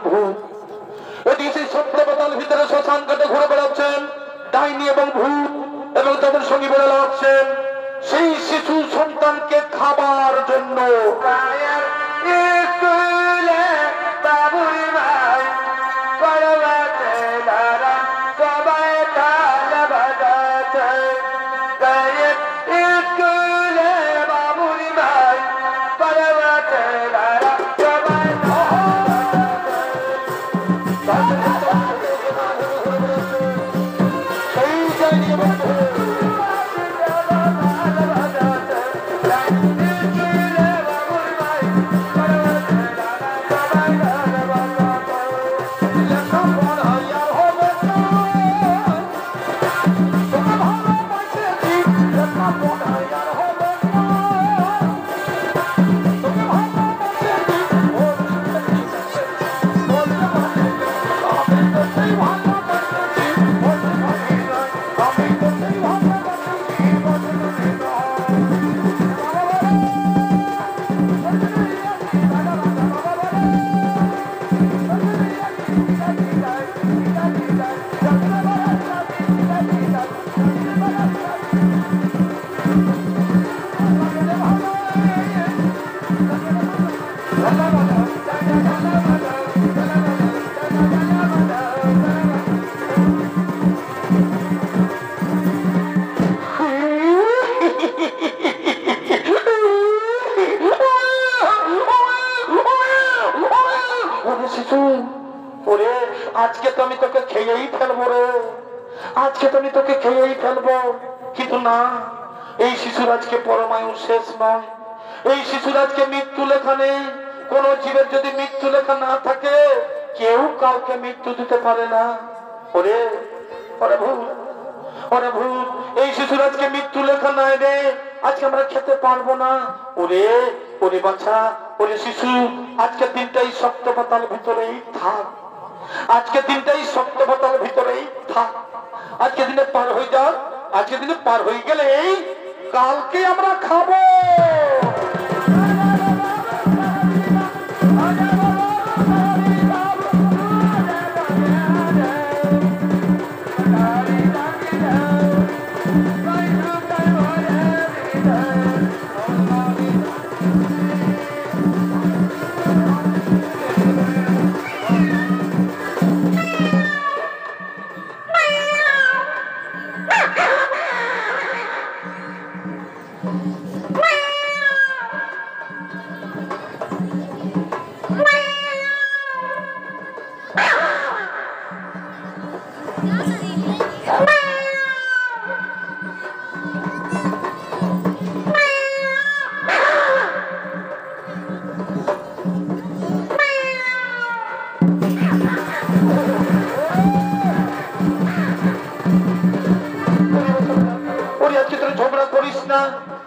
ভূত। এদিকে সেই সত্যপাতাল ভিতরে শ্মশান ঘাটে ঘুরে বেড়াচ্ছেন ডাইনি এবং ভূত, এবং তাদের সঙ্গে বেড়ে লড়ছেন সেই শিশু সন্তানকে খাবার জন্য। আজকে তো আমি তোকে খেয়েই ফেলবো রে, আজকে তো আমি তোকে খেয়েই ফেলবো। কিন্তু না, এই শিশুর আজকে পরমায়ু শেষ নয়, এই শিশুর আজকে মৃত্যু লেখা নেই। কোন জীবের যদি মৃত্যু লেখা না থাকে কেউ কাউকে মৃত্যু দিতে পারে না। ওরে ওরে ভূত, ওরে ভূত, এই শিশুর আজকে মৃত্যু লেখা নাই রে, আজকে আমরা খেতে পারবো না। ওরে ওরে বাছা, ওরে শিশু, আজকে দিনটাই সপ্তপাতাল ভিতরেই থাক, আজকে দিনটাই সপ্তপাতাল ভিতরেই থাক। আজকে দিনে পার হয়ে যাক, আজকে দিনে পার হয়ে গেলে কালকে আমরা খাবো।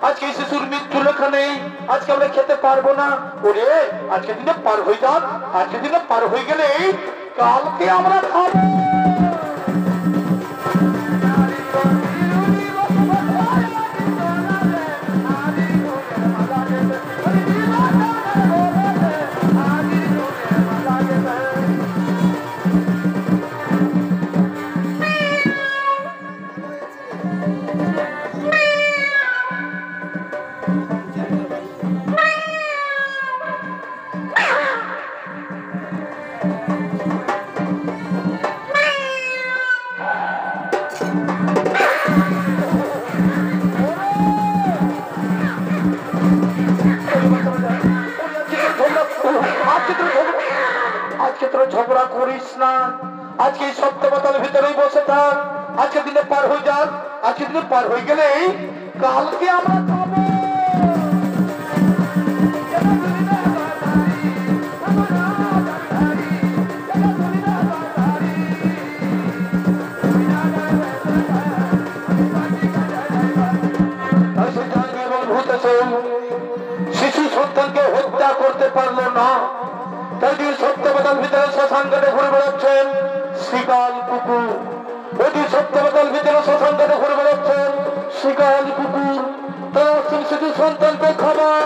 আজকে শিশুর মৃত্যু লেখা নেই, আজকে আমরা খেতে পারবো না। ওরে আজকে দিনে পার হয়ে যান, আজকে দিনে পার হয়ে গেলে কালকে আমরা খাবো। আজকে তোর ঝগড়া করিস না, আজকে সপ্তপাতাল ভিতরেই বসে থাক, আজকে দিনে পার হয়ে যাক, আজকে দিনে পার হয়ে গেলে কালকে আমরা খাবো। শিশু সন্তানকে হত্যা করতে পারলো না, তাই দিয়ে সত্যপাতাল ভিতরে শ্মশান ঘাটে ঘুরে বেড়াচ্ছেন শিকাল কুকুর। ওই সত্যপাতাল ভিতরে শ্মশান ঘাটে ঘুরে বেড়াচ্ছেন শিকাল কুকুর, তারা শিশু সন্তানকে খাবার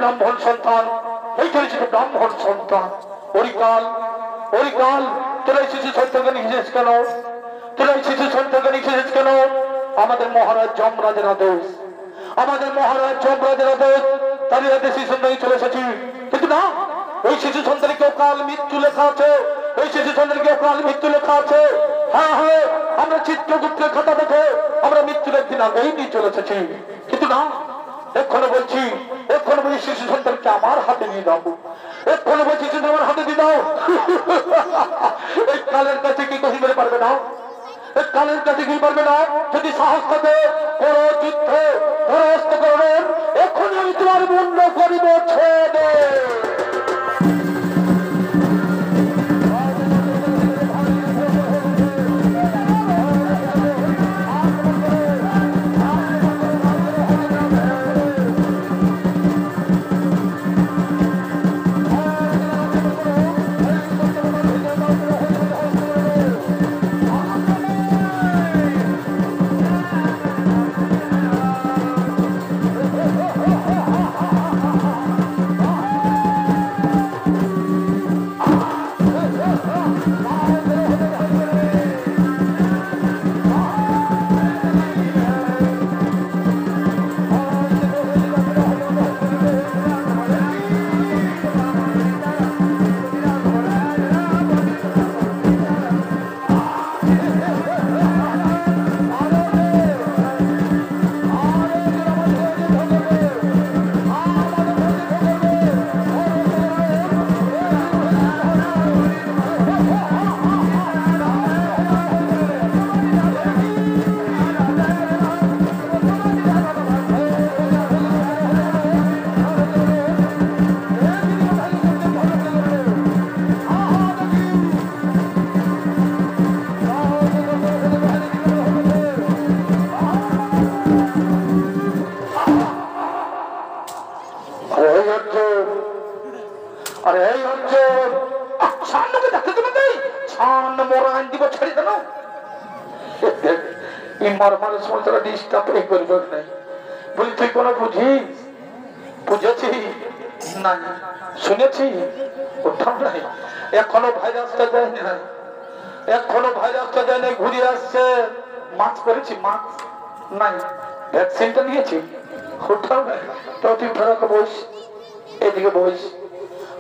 ব্রাহ্মণ সন্তান, এইখানে ছিল ব্রাহ্মণ সন্তান। অরিকাল অরিকাল তোরা শিশু সন্তানকে নিষেধ কেন? তোরা শিশু সন্তানকে নিষেধ কেন? আমাদের মহারাজ যমরাজের আদেশ, আমাদের মহারাজ যমরাজের আদেশ, তাদের হাতে শিশু সন্তান চলে এসেছি। কিন্তু না, ওই শিশু সন্তানকে অকাল মৃত্যু লেখা আছে, ওই শিশু সন্তানকে অকাল মৃত্যু লেখা আছে। হ্যাঁ হ্যাঁ, আমরা চিত্রগুপ্তের খাতা দেখে আমরা মৃত্যুর একদিন আগেই নিয়ে চলে এসেছি। কিন্তু না, এক্ষণে বলছি, এক্ষণে বলছি শিশু সন্তানকে আমার হাতে নিয়ে দাও, এক্ষণে বলছি শিশু আমার হাতে দিয়ে দাও। এই কালের কাছে কি কহি বলে পারবে না? এই কালের কাছে কি পারবে না? যদি সাহস থাকে কোন যুদ্ধ পরাস্ত করবেন, এক্ষণে আমি তোমার মুন্ড করিব ছেড়ে। এখনো ভাইরাসটা দেয়নি, এখনো ভাইরাসটা দেয়নি, ঘুরে আসছে। মাস্ক করেছি, মাস্ক নাই, ভ্যাকসিনটা নিয়েছি, ওঠাও নাই। তো তুই ফেরাকে বস, এদিকে বস,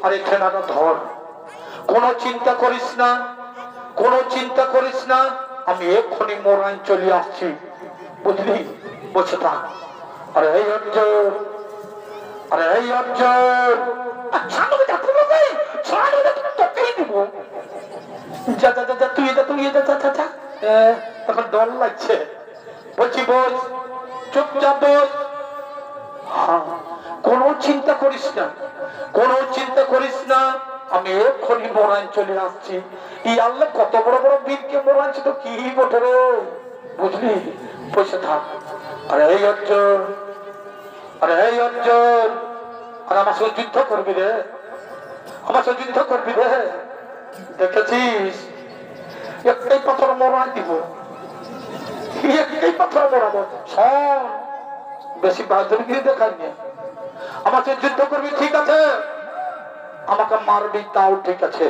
আর এই ঠেনাটা ধর। কোনো চিন্তা করিস না, কোনো চিন্তা করিস না, আমি এক্ষুনি মোরাইন চলে আসছি, বুঝলি? বসে থাক। আরে এই অর্জুন, আরে এই অর্জুন, তখন ডর লাগছে। বলছি বস, চুপচাপ বস। হ্যাঁ, কোনো চিন্তা করিস না, কোনো চিন্তা করিস না। আমি এক্ষুনি মোরাইন চলে আসছি। ই আল্লাহ কত বড় বড় বীরকে মোরাইছে তো কি বটে রে, বুঝলি? বসে থাক। আরে এই অর্জুন, আরে এই অর্জুন, আর আমার সঙ্গে যুদ্ধ করবি রে, আমার সঙ্গে যুদ্ধ করবি রে। দেখেছিস একটাই পাথর মোড়াই দিব, একটাই পাথর মোড়াবো। শোন, বেশি বাহাদুরগিরি দেখাইনি। আমার সঙ্গে যুদ্ধ করবি ঠিক আছে, আমাকে মারবি তাও ঠিক আছে,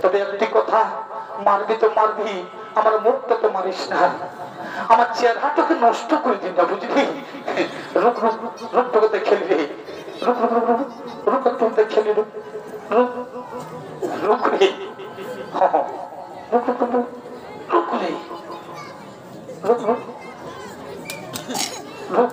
তবে একটি কথা, মারবি তো মারবি, আমার মুখটা তো মারিস না, আমার চেহারাটাকে নষ্ট করে দিন না, বুঝলি? রুক রুক রুক তোকে দেখেলি, রুক রুক রুক রুক রুক তোকে দেখেলি, রুক রুক রুক রে, রুক রুক রুক রুক রে, রুক রুক রুক